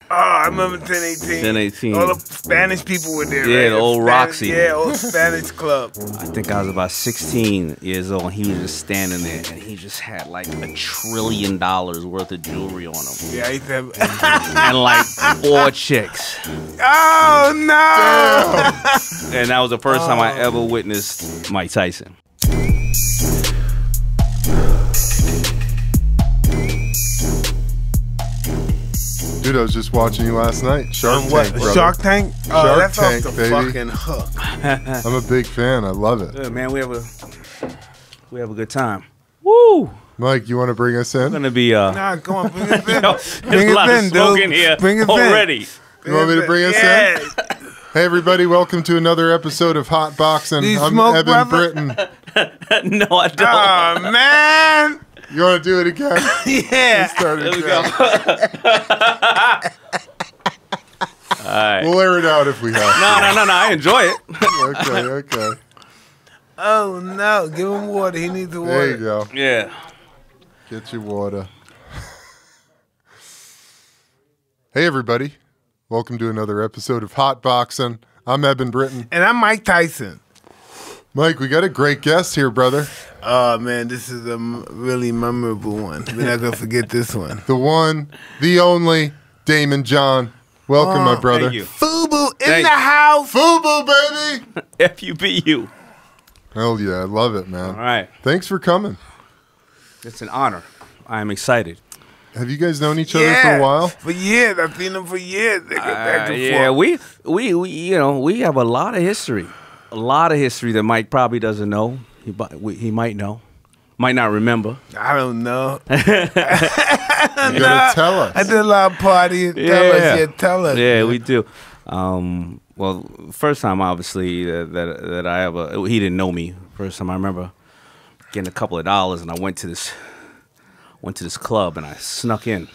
Oh, I remember 1018. 1018. All the Spanish people were there. Yeah, right? the old Spanish, Roxy. Yeah, old Spanish club. I think I was about 16 years old, and he was just standing there, and he just had like $1 trillion worth of jewelry on him. Yeah, I used to have... And like 4 chicks. Oh, no! And that was the first time I ever witnessed Mike Tyson. Dude, I was just watching you last night. Shark Tank, brother. Shark Tank? Oh, Shark that's Tank, off the baby. fucking hook. I'm a big fan. I love it. Good, man. We have a good time. Woo! Mike, you want to bring us in? It's gonna be Nah, come on, bring us in. there's Bring a lot us of in, smoke dude. in here Bring us already. You want me to bring us Yeah. in? Hey, everybody, welcome to another episode of Hotboxin. Do you I'm smoke, Evan brother? Britton. No, I don't. Oh, man. You want to do it again? Yeah. Start There we again. go. All right. We'll air it out if we have to. No. I enjoy it. Okay. Oh, no. Give him water. He needs the water. There you go. Yeah. Get your water. Hey, everybody. Welcome to another episode of Hotboxin. I'm Evan Britton. And I'm Mike Tyson. Mike, we got a great guest here, brother. Oh, man, this is a really memorable one. We're not going to forget this one. The one, the only, DAYMOND JOHN. Welcome, my brother. Thank you. FUBU in Thank the house. FUBU, baby! FUBU. Hell yeah, I love it, man. All right. Thanks for coming. It's an honor. I am excited. Have you guys known each other for a while? For years. I've seen them for years. They go back and Yeah, forth. we have a lot of history. A lot of history that Mike probably doesn't know. He might know. Might not remember. I don't know. You gotta tell us. I did a lot of partying. Tell us. Yeah, we do. Well, first time obviously that I ever, he didn't know me. First time I remember getting a couple of dollars, and I went to this club, and I snuck in,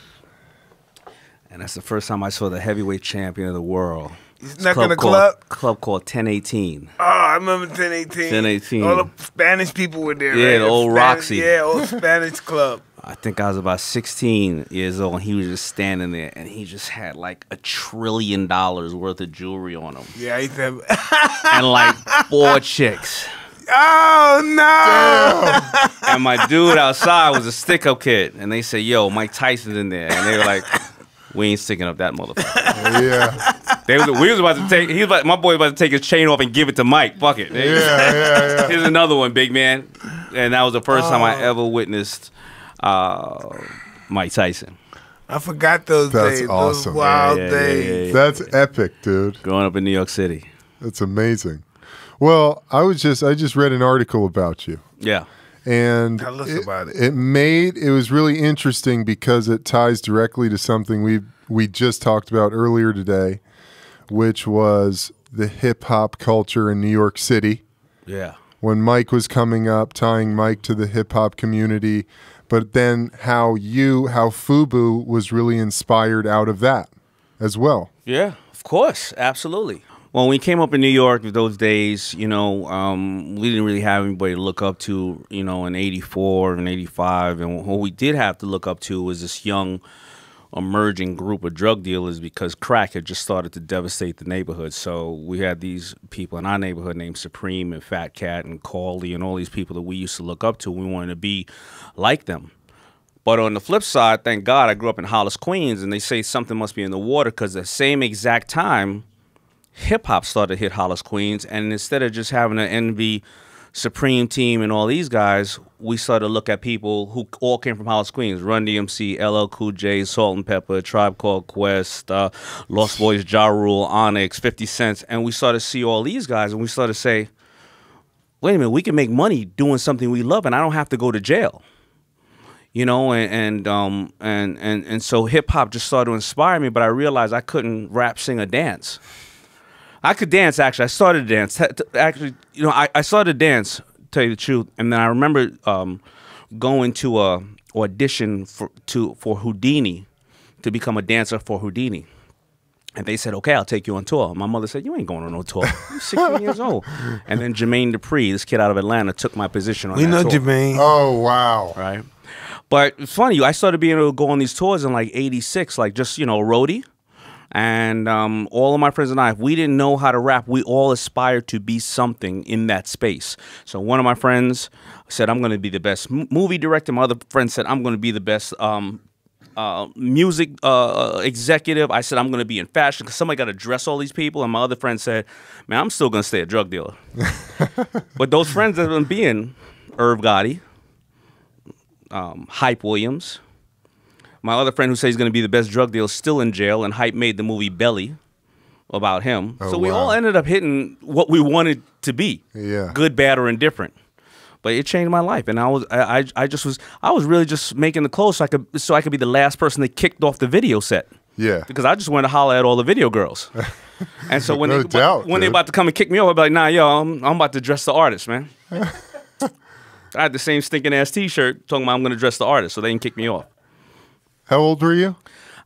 and that's the first time I saw the heavyweight champion of the world. You snuck in a club? Club called 1018. Oh, I remember 1018. 1018. All the Spanish people were there. Yeah, right? the old Spanish, Roxy. Yeah, old Spanish club. I think I was about 16 years old, and he was just standing there, and he just had like $1 trillion worth of jewelry on him, Yeah, I used to have... and like 4 chicks. Oh, no. And my dude outside was a stick-up kid, and they said, "Yo, Mike Tyson's in there," and they were like, "We ain't sticking up that motherfucker." Yeah. We was about to take. My boy was about to take his chain off and give it to Mike. Fuck it. Yeah. Here's another one, big man. And that was the first time I ever witnessed Mike Tyson. I forgot those That's days. awesome. Those wild Yeah. days. That's epic, dude. Growing up in New York City. That's amazing. Well, I just read an article about you. Yeah. And Tell us about it. It was really interesting because it ties directly to something we just talked about earlier today, which was the hip hop culture in New York City. Yeah. When Mike was coming up, tying Mike to the hip hop community, but then how FUBU was really inspired out of that as well. Yeah, of course. Absolutely. When we came up in New York with those days, we didn't really have anybody to look up to, in 84 and 85. And what we did have to look up to was this young emerging group of drug dealers, because crack had just started to devastate the neighborhood. So we had these people in our neighborhood named Supreme and Fat Cat and Callie and all these people that we used to look up to. We wanted to be like them. But on the flip side, thank God I grew up in Hollis, Queens, and they say something must be in the water, because the same exact time hip-hop started to hit Hollis, Queens, and instead of just having an envy Supreme team and all these guys, we started to look at people who all came from Hollis, Queens: Run DMC, LL Cool J, Salt and Pepper, Tribe Called Quest, Lost Boys, Ja Rule, Onyx, 50 Cent, and we started to see all these guys, and we started to say, wait a minute, we can make money doing something we love, and I don't have to go to jail. And so hip-hop just started to inspire me, but I realized I couldn't rap, sing, or dance. I could dance, actually. I started to dance. Actually, I started to dance, to tell you the truth. And then I remember going to a audition for Houdini, to become a dancer for Houdini. And they said, "Okay, I'll take you on tour." My mother said, "You ain't going on no tour. You're 16 years old." And then Jermaine Dupri, this kid out of Atlanta, took my position on that tour. We know Jermaine. Oh, wow. Right? But it's funny, I started being able to go on these tours in like '86, like just, a roadie. And all of my friends and I, if we didn't know how to rap, we all aspired to be something in that space. So one of my friends said, I'm going to be the best movie director. My other friend said, I'm going to be the best music executive. I said, I'm going to be in fashion because somebody got to dress all these people. And my other friend said, man, I'm still going to stay a drug dealer. But those friends that have been being Irv Gotti, Hype Williams. My other friend who says he's going to be the best drug dealer is still in jail, and Hype made the movie Belly about him. So we all ended up hitting what we wanted to be. Yeah. Good, bad, or indifferent. But it changed my life, and I was really just making the clothes so I could be the last person they kicked off the video set. Yeah. Because I just wanted to holler at all the video girls. And so when they about to come and kick me off, I'd be like, nah, yo, I'm about to dress the artist, man. I had the same stinking ass T-shirt talking about I'm going to dress the artist, so they didn't kick me off. How old were you?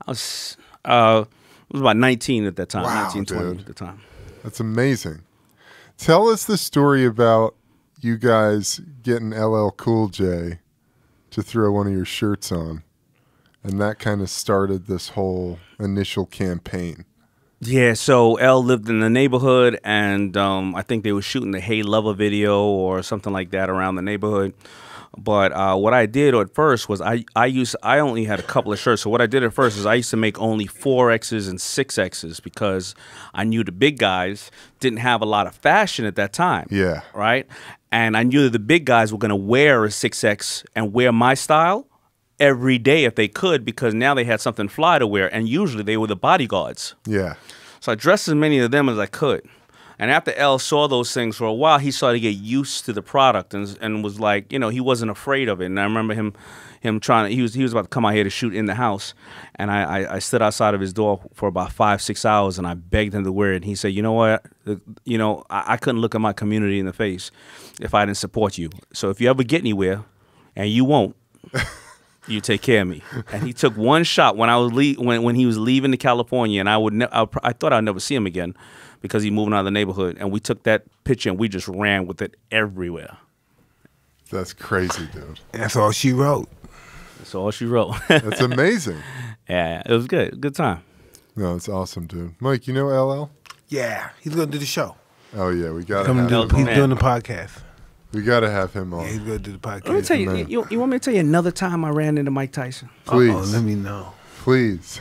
I was about 19 at that time. Wow, 19, 20 dude. at the time. That's amazing. Tell us the story about you guys getting LL Cool J to throw one of your shirts on, and that kind of started this whole initial campaign. Yeah, so L lived in the neighborhood, and I think they were shooting the Hey Lover video or something like that around the neighborhood. But what I did at first was I only had a couple of shirts. So what I did at first is I used to make only 4Xs and 6Xs because I knew the big guys didn't have a lot of fashion at that time. Yeah. Right? And I knew that the big guys were going to wear a 6X and wear my style every day if they could, because now they had something fly to wear, and usually they were the bodyguards. Yeah. So I dressed as many of them as I could. And after L saw those things for a while, he started to get used to the product and was like, you know, he wasn't afraid of it. And I remember him trying to, he was about to come out here to shoot in the house. And I stood outside of his door for about 5-6 hours, and I begged him to wear it. And he said, you know what, I couldn't look at my community in the face if I didn't support you. So if you ever get anywhere, and you won't, you take care of me. And he took one shot when I was when he was leaving to California, and I thought I'd never see him again, because he's moving out of the neighborhood. And we took that picture and we just ran with it everywhere. That's crazy, dude. That's all she wrote. That's all she wrote. That's amazing. Yeah, it was good. Good time. No, it's awesome, dude. Mike, you know LL? Yeah, he's going to do the show. Oh, yeah, we got to have him. He's doing the podcast. We got to have him on. Yeah, he's going to do the podcast. Let me tell you, you want me to tell you another time I ran into Mike Tyson? Please. Let me know. Please.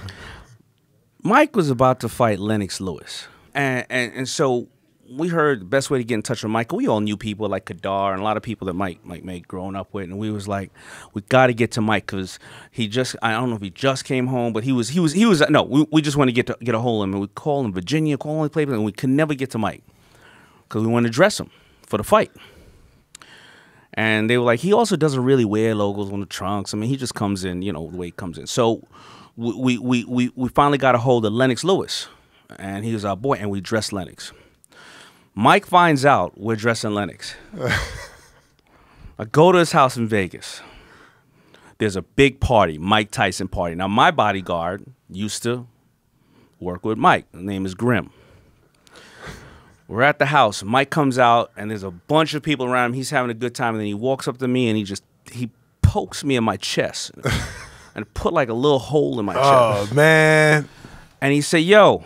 Mike was about to fight Lennox Lewis. And so we heard the best way to get in touch with Mike. We all knew people like Kadar and a lot of people that Mike made growing up with, and we was like, we got to get to Mike because I don't know if he just came home, but we just want to get a hold of him, and we called him Virginia, call him Cleveland, and we could never get to Mike because we wanted to dress him for the fight. And they were like, he also doesn't really wear logos on the trunks. I mean, he just comes in, the way he comes in. So we finally got a hold of Lennox Lewis. And he was our boy, and we dressed Lennox. Mike finds out we're dressing Lennox. I go to his house in Vegas. There's a big party, Mike Tyson party. Now, my bodyguard used to work with Mike. His name is Grim. We're at the house. Mike comes out, and there's a bunch of people around him. He's having a good time, and then he walks up to me, and he pokes me in my chest and put like a little hole in my chest. Oh, man. And he said, yo,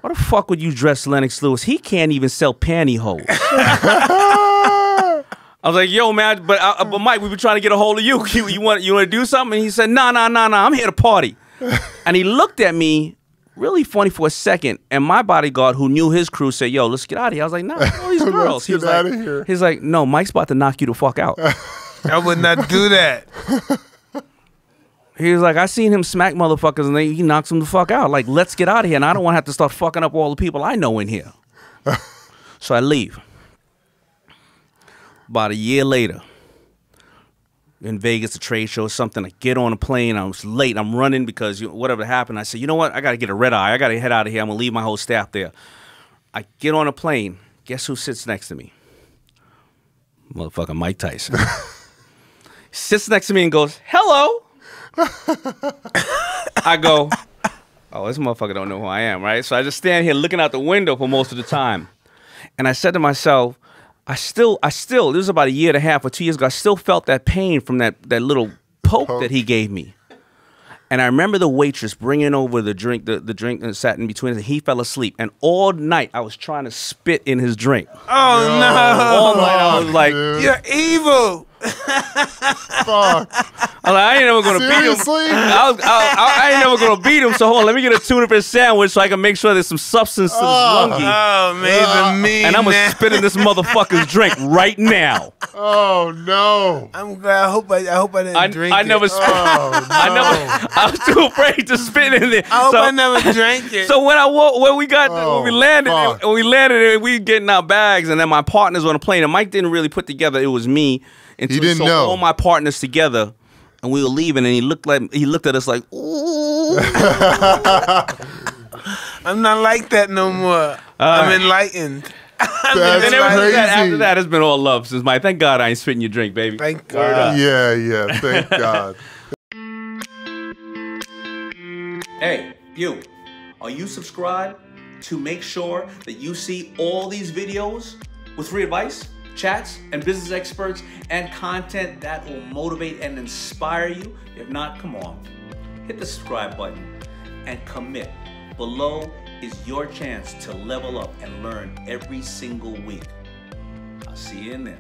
why the fuck would you dress Lennox Lewis? He can't even sell pantyhose. I was like, yo, man, but Mike, we've been trying to get a hold of you. You want to do something? And he said, nah, I'm here to party. And he looked at me really funny for a second, and my bodyguard, who knew his crew, said, yo, let's get out of here. I was like, nah, all these girls. Let's get out of here. He's like, no, Mike's about to knock you the fuck out. I would not do that. He was like, I seen him smack motherfuckers, and he knocks them the fuck out. Like, let's get out of here, and I don't want to have to start fucking up all the people I know in here. So I leave. About a year later, in Vegas, a trade show or something, I get on a plane. I was late. I'm running because whatever happened. I said, you know what? I got to get a red eye. I got to head out of here. I'm going to leave my whole staff there. I get on a plane. Guess who sits next to me? Motherfucker Mike Tyson. Sits next to me and goes, hello. I go, oh, this motherfucker don't know who I am, right? So I just stand here looking out the window for most of the time. And I said to myself, I still, this was about a year and a half or 2 years ago, I still felt that pain from that little poke that he gave me. And I remember the waitress bringing over the drink, the drink that sat in between us. He fell asleep. And all night, I was trying to spit in his drink. Oh, no. All night, I was like, dude. You're evil. Fuck. I'm like, I ain't never gonna beat him. Seriously? I ain't never gonna beat him. So hold on, let me get a tuna fish sandwich so I can make sure there's some substance to this lungi. Oh, man, mean. And I'm gonna man. spit in this motherfucker's drink right now. Oh no. I'm glad. I hope I didn't drink I it. never spit. Oh no. I was too afraid to spit in there. I hope So- I never drank it. So when we landed, fuck. we getting our bags, and then my partners on the plane. And Mike didn't really put together it was me until He didn't saw know. all my partners together, and we were leaving, and he looked at us like, ooh. I'm not like that no more. I'm enlightened. That's And ever since crazy. after that, it's been all love since Mike. Thank God I ain't spitting your drink, baby. Thank God. Yeah. Thank God. Hey, you. Are you subscribed to make sure that you see all these videos with free advice, chats, and business experts, and content that will motivate and inspire you? If not, come on. Hit the subscribe button and commit. Below is your chance to level up and learn every single week. I'll see you in there.